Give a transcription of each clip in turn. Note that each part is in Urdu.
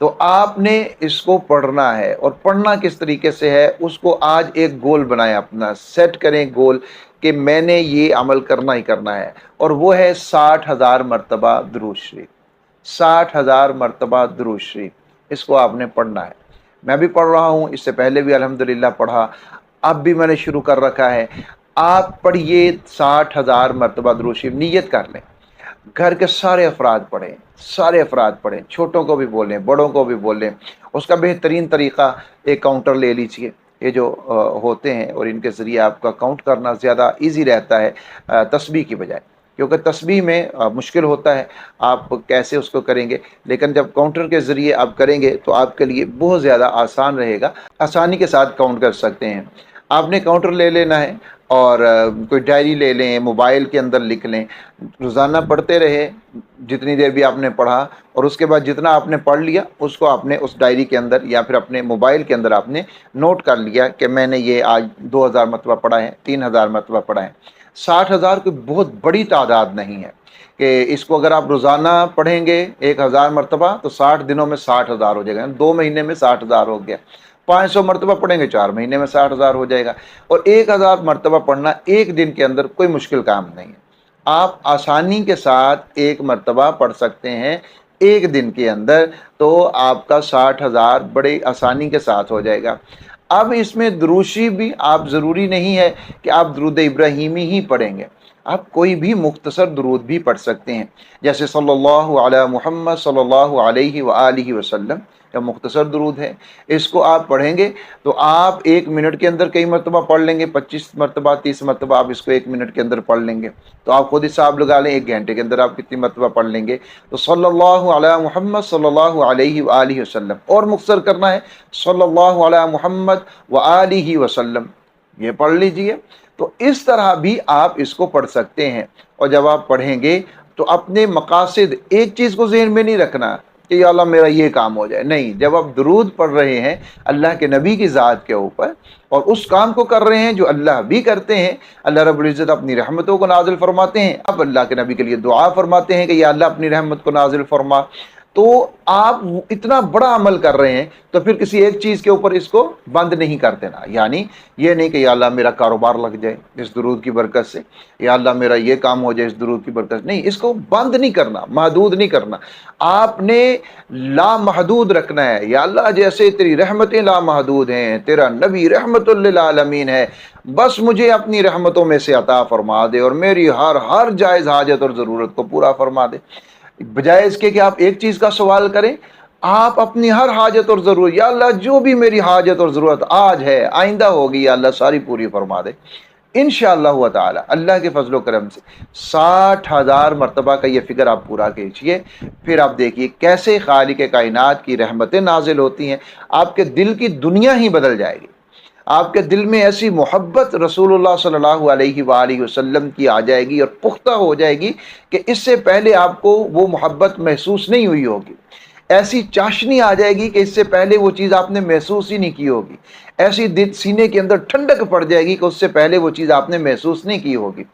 تو آپ نے اس کو پڑھنا ہے، اور پڑھنا کس طریقے سے ہے اس کو آج ایک گول بنائیں، اپنا سیٹ کریں گول کہ میں نے یہ عمل کرنا ہی کرنا ہے، اور وہ ہے 60,000 مرتبہ درود شریف۔ 60,000 مرتبہ درود شریف اس کو آپ نے پڑھنا ہے۔ میں بھی پڑھ رہا ہوں، اس سے پہلے بھی الحمدللہ پڑھا، اب بھی میں نے شروع کر رکھا ہے۔ آپ پڑھیے 60,000 مرتبہ درود شریف، نیت کر لیں، گھر کے سارے افراد پڑھیں، سارے افراد پڑھیں، چھوٹوں کو بھی بولیں، بڑوں کو بھی بولیں۔ اس کا بہترین طریقہ ایک کاؤنٹر لے لیجئے، یہ جو ہوتے ہیں، اور ان کے ذریعے آپ کا کاؤنٹ کرنا زیادہ ایزی رہتا ہے تسبیح کی بجائے، کیونکہ تسبیح میں مشکل ہوتا ہے، آپ کیسے اس کو کریں گے، لیکن جب کاؤنٹر کے ذریعے آپ کریں گے تو آپ کے لیے بہت زیادہ آسان رہے گا، آسانی کے ساتھ کاؤنٹ کر سکتے ہیں۔ آپ نے کاؤنٹر لے لینا ہے، اور کوئی ڈائری لے لیں، موبائل کے اندر لکھ لیں، روزانہ پڑھتے رہے جتنی دیر بھی آپ نے پڑھا، اور اس کے بعد جتنا آپ نے پڑھ لیا اس کو آپ نے اس ڈائری کے اندر یا پھر اپنے موبائل کے اندر آپ نے نوٹ کر لیا کہ میں نے یہ آج 2,000 مرتبہ پڑھا ہے، 3,000 مرتبہ پڑھا ہے۔ 60,000 کوئی بہت بڑی تعداد نہیں ہے کہ اس کو اگر آپ روزانہ پڑھیں گے 1,000 مرتبہ تو 60 دنوں میں 60,000 ہو جائے گا، 2 مہینے میں 60,000 ہو گیا۔ 500 مرتبہ پڑھیں گے 4 مہینے میں 60,000 ہو جائے گا، اور 1,000 مرتبہ پڑھنا ایک دن کے اندر کوئی مشکل کام نہیں ہے، آپ آسانی کے ساتھ ایک مرتبہ پڑھ سکتے ہیں ایک دن کے اندر، تو آپ کا 60,000 بڑے آسانی کے ساتھ ہو جائے گا۔ اب اس میں دروشی بھی آپ ضروری نہیں ہے کہ آپ درود ابراہیمی ہی پڑھیں گے، آپ کوئی بھی مختصر درود بھی پڑھ سکتے ہیں، جیسے صلی اللہ علی محمد صلی اللہ علیہ وآلہ وسلم کا مختصر درود ہے، اس کو آپ پڑھیں گے تو آپ 1 منٹ کے اندر کئی مرتبہ پڑھ لیں گے، 25 مرتبہ 30 مرتبہ آپ اس کو 1 منٹ کے اندر پڑھ لیں گے، تو آپ خود حساب لگا لیں 1 گھنٹے کے اندر آپ کتنی مرتبہ پڑھ لیں گے۔ تو صلی اللہ علی محمد صلی اللہ علیہ وآلہ وسلم، اور مختصر کرنا ہے صلی اللہ علی محمد وآلہ وسلم، یہ پڑھ لیجئے۔ تو اس طرح بھی آپ اس کو پڑھ سکتے ہیں، اور جب آپ پڑھیں گے تو اپنے مقاصد، ایک چیز کو ذہن میں نہیں رکھنا کہ یا اللہ میرا یہ کام ہو جائے، نہیں، جب آپ درود پڑھ رہے ہیں اللہ کے نبی کی ذات کے اوپر اور اس کام کو کر رہے ہیں جو اللہ بھی کرتے ہیں، اللہ رب العزت اپنی رحمتوں کو نازل فرماتے ہیں، آپ اللہ کے نبی کے لیے دعا فرماتے ہیں کہ یا اللہ اپنی رحمت کو نازل فرما، تو آپ اتنا بڑا عمل کر رہے ہیں تو پھر کسی ایک چیز کے اوپر اس کو بند نہیں کر دینا، یعنی یہ نہیں کہ یا اللہ میرا کاروبار لگ جائے اس درود کی برکت سے، یا اللہ میرا یہ کام ہو جائے اس درود کی برکت سے، نہیں، اس کو بند نہیں کرنا، محدود نہیں کرنا، آپ نے لامحدود رکھنا ہے۔ یا اللہ جیسے تیری رحمتیں لامحدود ہیں، تیرا نبی رحمت للعالمین ہے، بس مجھے اپنی رحمتوں میں سے عطا فرما دے اور میری ہر جائز حاجت اور ضرورت کو پورا فرما دے، بجائے اس کے کہ آپ ایک چیز کا سوال کریں، آپ اپنی ہر حاجت اور ضرورت، یا اللہ جو بھی میری حاجت اور ضرورت آج ہے آئندہ ہوگی یا اللہ ساری پوری فرما دے، انشاءاللہ تعالی اللہ کے فضل و کرم سے 60,000 مرتبہ کا یہ فکر آپ پورا کیجئے، پھر آپ دیکھیے کیسے خالق کائنات کی رحمتیں نازل ہوتی ہیں، آپ کے دل کی دنیا ہی بدل جائے گی، آپ کے دل میں ایسی محبت رسول اللہ صلی اللہ علیہ وآلہ وسلم کی آ جائے گی اور پختہ ہو جائے گی کہ اس سے پہلے آپ کو وہ محبت محسوس نہیں ہوئی ہوگی، ایسی چاشنی آ جائے گی کہ اس سے پہلے وہ چیز آپ نے محسوس ہی نہیں کی ہوگی، ایسی دل سینے کے اندر ٹھنڈک پڑ جائے گی کہ اس سے پہلے وہ چیز آپ نے محسوس نہیں کی ہوگی۔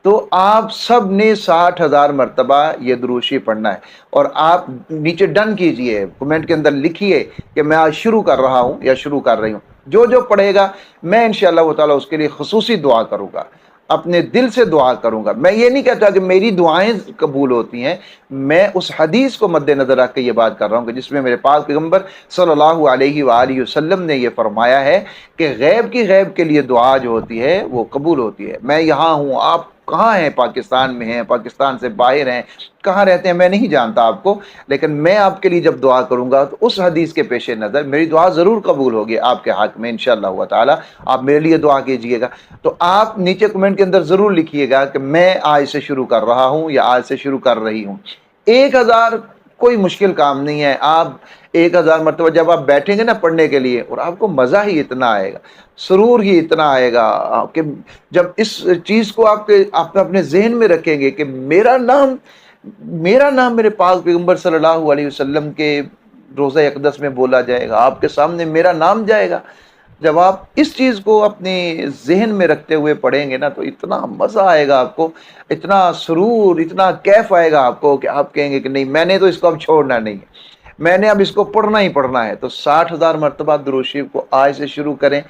تو آپ سب نے 60,000 مرتبہ یہ درود شریف پڑھنا ہے، اور آپ نیچے ڈن کیجئے، کمنٹ کے اندر لکھیے کہ میں آج شروع کر رہا ہوں یا شروع کر رہی ہوں، جو پڑھے گا میں انشاءاللہ تعالی اس کے لیے خصوصی دعا کروں گا، اپنے دل سے دعا کروں گا۔ میں یہ نہیں کہتا کہ میری دعائیں قبول ہوتی ہیں، میں اس حدیث کو مد نظر رکھ کے یہ بات کر رہا ہوں کہ جس میں میرے پاک پیغمبر صلی اللہ علیہ وآلہ وسلم نے یہ فرمایا ہے کہ غیب کے لیے دعا جو ہوتی ہے وہ قبول ہوتی ہے۔ میں یہاں ہوں، آپ کہاں ہیں، پاکستان میں ہیں، پاکستان سے باہر ہیں، کہاں رہتے ہیں میں نہیں جانتا آپ کو، لیکن میں آپ کے لیے جب دعا کروں گا تو اس حدیث کے پیش نظر میری دعا ضرور قبول ہوگی آپ کے حق میں انشاءاللہ تعالی، آپ میرے لیے دعا کیجئے گا۔ تو آپ نیچے کمنٹ کے اندر ضرور لکھیے گا کہ میں آج سے شروع کر رہا ہوں یا آج سے شروع کر رہی ہوں۔ 1,000 کوئی مشکل کام نہیں ہے، آپ 1,000 مرتبہ جب آپ بیٹھیں گے نا پڑھنے کے لیے، اور آپ کو مزہ ہی اتنا آئے گا، سرور ہی اتنا آئے گا کہ جب اس چیز کو آپ اپنے ذہن میں رکھیں گے کہ میرا نام میرے پاک پیغمبر صلی اللہ علیہ وسلم کے روضہ اقدس میں بولا جائے گا، آپ کے سامنے میرا نام جائے گا، جب آپ اس چیز کو اپنے ذہن میں رکھتے ہوئے پڑھیں گے نا تو اتنا مزہ آئے گا آپ کو، اتنا سرور، اتنا کیف آئے گا آپ کو کہ آپ کہیں گے کہ نہیں میں نے تو اس کو اب چھوڑنا نہیں ہے، میں نے اب اس کو پڑھنا ہی پڑھنا ہے، تو 60,000 مرتبہ درود شریف کو آج سے شروع کریں،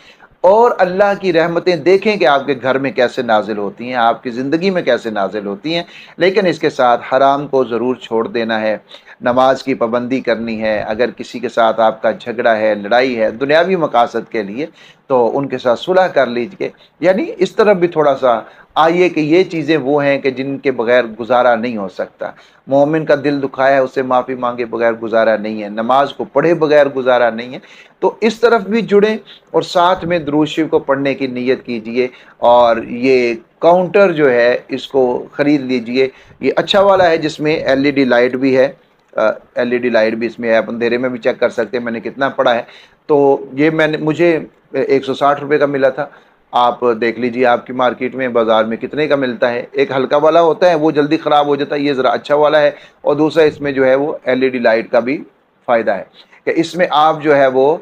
اور اللہ کی رحمتیں دیکھیں کہ آپ کے گھر میں کیسے نازل ہوتی ہیں، آپ کی زندگی میں کیسے نازل ہوتی ہیں۔ لیکن اس کے ساتھ حرام کو ضرور چھوڑ دینا ہے، نماز کی پابندی کرنی ہے۔ اگر کسی کے ساتھ آپ کا جھگڑا ہے، لڑائی ہے دنیاوی مقاصد کے لیے، تو ان کے ساتھ صلح کر لیجئے۔ یعنی اس طرف بھی تھوڑا سا آئیے کہ یہ چیزیں وہ ہیں کہ جن کے بغیر گزارا نہیں ہو سکتا۔ مومن کا دل دکھایا ہے، اسے معافی مانگے بغیر گزارا نہیں ہے، نماز کو پڑھے بغیر گزارا نہیں ہے۔ تو اس طرف بھی جڑیں، اور ساتھ میں درود شریف کو پڑھنے کی نیت کیجئے، اور یہ کاؤنٹر جو ہے اس کو خرید لیجئے۔ یہ اچھا والا ہے جس میں ایل ای ڈی لائٹ بھی ہے، ایل ای ڈی لائٹ بھی اس میں ہے، آپ اندھیرے میں بھی چیک کر سکتے ہیں میں نے کتنا پڑھا ہے۔ تو یہ مجھے 160 روپے کا ملا تھا، آپ دیکھ لیجئے آپ کی مارکیٹ میں بازار میں کتنے کا ملتا ہے۔ ایک ہلکا والا ہوتا ہے وہ جلدی خراب ہو جاتا ہے، یہ ذرا اچھا والا ہے، اور دوسرا اس میں جو ہے وہ ایل ای ڈی لائٹ کا بھی فائدہ ہے کہ اس میں آپ جو ہے وہ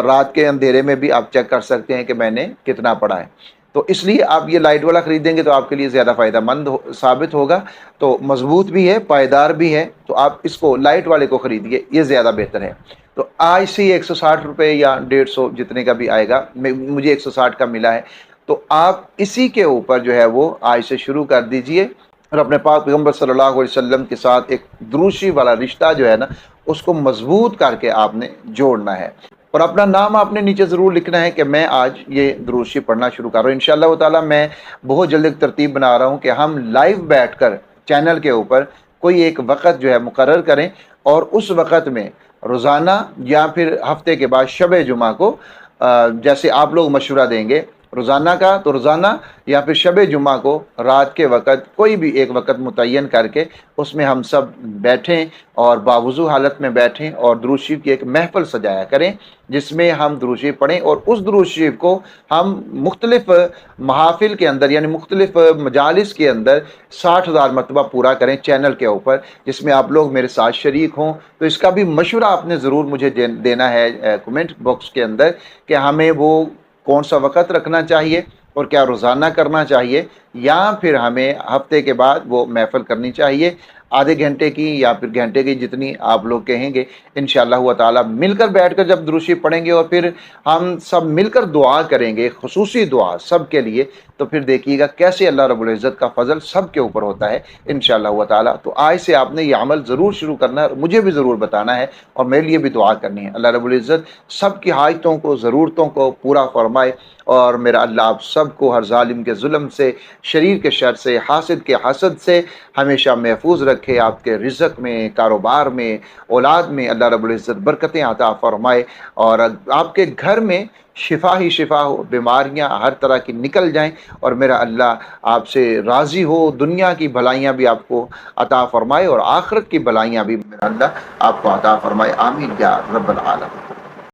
رات کے اندھیرے میں بھی آپ چیک کر سکتے ہیں کہ میں نے کتنا پڑھا ہے۔ تو اس لیے آپ یہ لائٹ والا خریدیں گے تو آپ کے لیے زیادہ فائدہ مند ثابت ہوگا، تو مضبوط بھی ہے، پائیدار بھی ہے، تو آپ اس کو لائٹ والے کو خریدیے، یہ زیادہ بہتر ہے۔ تو آج سے 160 روپے یا 150 جتنے کا بھی آئے گا، مجھے 160 کا ملا ہے، تو آپ اسی کے اوپر جو ہے وہ آج سے شروع کر دیجئے، اور اپنے پاک پیغمبر صلی اللہ علیہ وسلم کے ساتھ ایک درود شریف والا رشتہ جو ہے نا اس کو مضبوط کر کے آپ نے جوڑنا ہے۔ اور اپنا نام آپ نے نیچے ضرور لکھنا ہے کہ میں آج یہ درود شریف پڑھنا شروع کر رہا ہوں۔ انشاءاللہ تعالی میں بہت جلد ایک ترتیب بنا رہا ہوں کہ ہم لائیو بیٹھ کر چینل کے اوپر کوئی ایک وقت جو ہے مقرر کریں، اور اس وقت میں روزانہ یا پھر ہفتے کے بعد شب جمعہ کو جیسے آپ لوگ مشورہ دیں گے روزانہ کا، تو روزانہ یا پھر شب جمعہ کو رات کے وقت کوئی بھی ایک وقت متعین کر کے اس میں ہم سب بیٹھیں، اور باوضو حالت میں بیٹھیں، اور درود شریف کی ایک محفل سجایا کریں جس میں ہم درود شریف پڑھیں، اور اس درود شریف کو ہم مختلف محافل کے اندر یعنی مختلف مجالس کے اندر 60,000 مرتبہ پورا کریں چینل کے اوپر، جس میں آپ لوگ میرے ساتھ شریک ہوں۔ تو اس کا بھی مشورہ آپ نے ضرور مجھے دینا ہے کمنٹ باکس کے اندر کہ ہمیں وہ کون سا وقت رکھنا چاہیے، اور کیا روزانہ کرنا چاہیے، یا پھر ہمیں ہفتے کے بعد وہ محفل کرنی چاہیے، آدھے گھنٹے کی یا پھر گھنٹے کی، جتنی آپ لوگ کہیں گے۔ انشاءاللہ تعالی مل کر بیٹھ کر جب درود شریف پڑھیں گے، اور پھر ہم سب مل کر دعا کریں گے، خصوصی دعا سب کے لیے، تو پھر دیکھیے گا کیسے اللہ رب العزت کا فضل سب کے اوپر ہوتا ہے انشاءاللہ تعالی۔ تو آج سے آپ نے یہ عمل ضرور شروع کرنا ہے، مجھے بھی ضرور بتانا ہے، اور میرے لیے بھی دعا کرنی ہے۔ اللہ رب العزت سب کی حاجتوں کو، ضرورتوں کو پورا فرمائے، اور میرا اللہ آپ سب کو ہر ظالم کے ظلم سے، شریر کے شر سے، حاسد کے حسد سے ہمیشہ محفوظ رکھے، آپ کے رزق میں، کاروبار میں، اولاد میں اللہ رب العزت برکتیں عطا فرمائے، اور آپ کے گھر میں شفا ہی شفا ہو، بیماریاں ہر طرح کی نکل جائیں، اور میرا اللہ آپ سے راضی ہو، دنیا کی بھلائیاں بھی آپ کو عطا فرمائے، اور آخرت کی بھلائیاں بھی میرا اللہ آپ کو عطا فرمائے، آمین یا رب العالمین۔